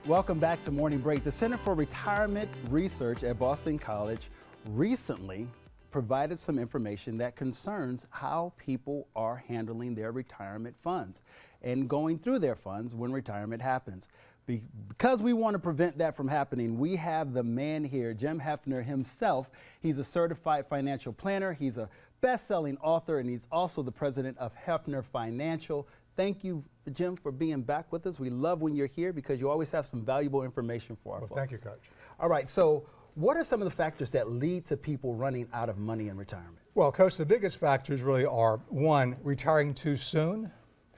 Welcome back to Morning Break. The Center for Retirement Research at Boston College recently provided some information that concerns how people are handling their retirement funds and going through their funds when retirement happens. Because we want to prevent that from happening, we have the man here, Jim Heafner himself. He's a certified financial planner, he's a best-selling author, and he's also the president of Heafner Financial. Thank you, Jim, for being back with us. We love when you're here because you always have some valuable information for our folks. Thank you, Coach. All right, so what are some of the factors that lead to people running out of money in retirement? Well, Coach, the biggest factors really are, one, retiring too soon,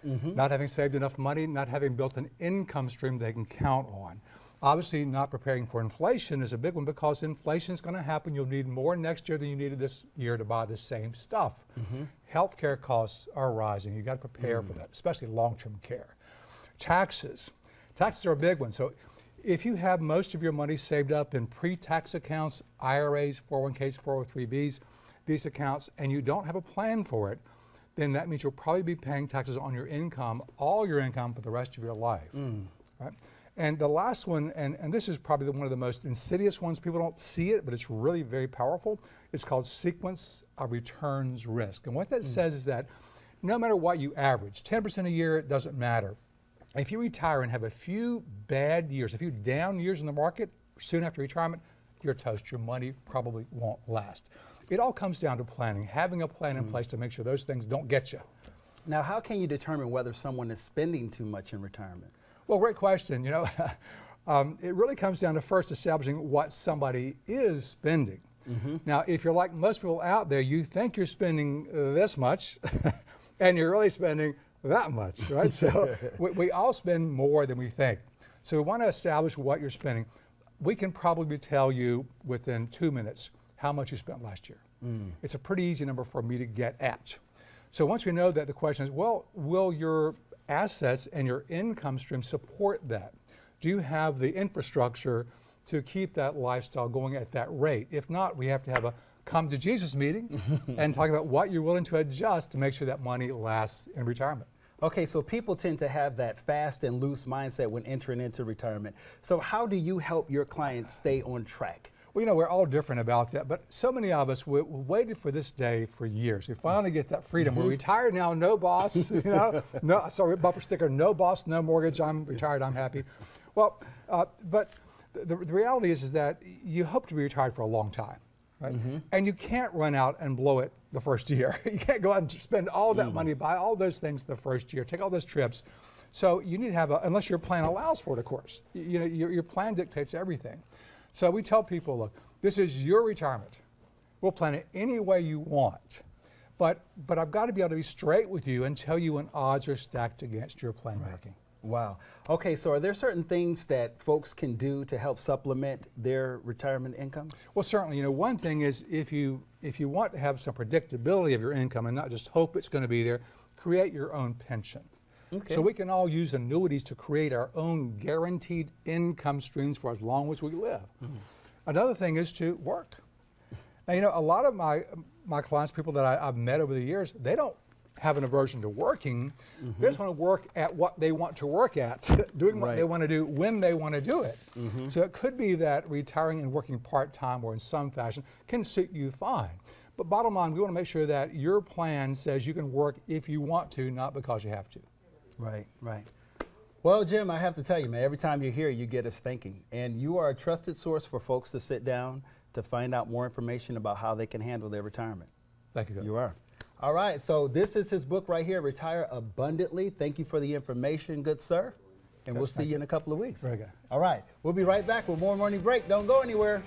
not having saved enough money, not having built an income stream they can count on. Obviously, not preparing for inflation is a big one because inflation is going to happen. You'll need more next year than you needed this year to buy the same stuff. Healthcare costs are rising. You've got to prepare for that, especially long-term care. Taxes. Taxes are a big one. So if you have most of your money saved up in pre-tax accounts, IRAs, 401ks, 403bs, these accounts, and you don't have a plan for it, then that means you'll probably be paying taxes on your income, all your income, for the rest of your life. Right? And the last one, and this is probably one of the most insidious ones, people don't see it, but it's really very powerful. It's called sequence of returns risk. And what that says is that no matter what you average, 10% a year, it doesn't matter. If you retire and have a few bad years, a few down years in the market, soon after retirement, you're toast. Your money probably won't last. It all comes down to planning, having a plan in place to make sure those things don't get you. Now, how can you determine whether someone is spending too much in retirement? Well, great question. You know, it really comes down to first establishing what somebody is spending. Now, if you're like most people out there, you think you're spending this much, and you're really spending that much, right? So we all spend more than we think. So we want to establish what you're spending. We can probably tell you within 2 minutes how much you spent last year. It's a pretty easy number for me to get at. So once we know that, the question is, well, will your assets and your income stream support that? Do you have the infrastructure to keep that lifestyle going at that rate? If not, we have to have a come to Jesus meeting and talk about what you're willing to adjust to make sure that money lasts in retirement. Okay, so people tend to have that fast and loose mindset when entering into retirement. So how do you help your clients stay on track? Well, you know, we're all different about that, but so many of us we waited for this day for years. We finally get that freedom. We're retired now, no boss, you know, no, sorry, bumper sticker, no boss, no mortgage, I'm retired, I'm happy. Well, but the reality is that you hope to be retired for a long time, right? And you can't run out and blow it the first year. You can't go out and spend all that money, buy all those things the first year, take all those trips. So you need to have unless your plan allows for it, of course. You know, your plan dictates everything. So we tell people, look, this is your retirement. We'll plan it any way you want. But I've got to be able to be straight with you and tell you when odds are stacked against your plan working. Wow. Okay, so are there certain things that folks can do to help supplement their retirement income? Well, certainly. You know, one thing is if you want to have some predictability of your income and not just hope it's going to be there, create your own pension. Okay. So we can all use annuities to create our own guaranteed income streams for as long as we live. Another thing is to work. Now, you know, a lot of my clients, people that I've met over the years, they don't have an aversion to working. They just want to work at what they want to work at, doing what they want to do when they want to do it. So it could be that retiring and working part-time or in some fashion can suit you fine. But bottom line, we want to make sure that your plan says you can work if you want to, not because you have to. Right, right. Well, Jim, I have to tell you, man, every time you're here, you get us thinking. And you are a trusted source for folks to sit down to find out more information about how they can handle their retirement. Thank you, Coach. You are. All right, so this is his book right here, Retire Abundantly. Thank you for the information, good sir. And we'll see you in a couple of weeks. Very good. All right, we'll be right back with more Morning Break. Don't go anywhere.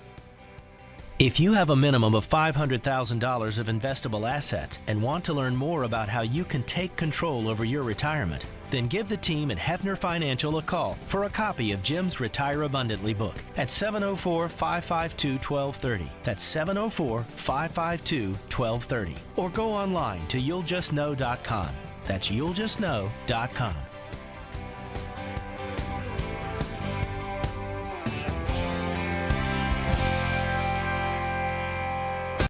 If you have a minimum of $500,000 of investable assets and want to learn more about how you can take control over your retirement, then give the team at Heafner Financial a call for a copy of Jim's Retire Abundantly book at 704-552-1230. That's 704-552-1230. Or go online to you'lljustknow.com. That's you'lljustknow.com.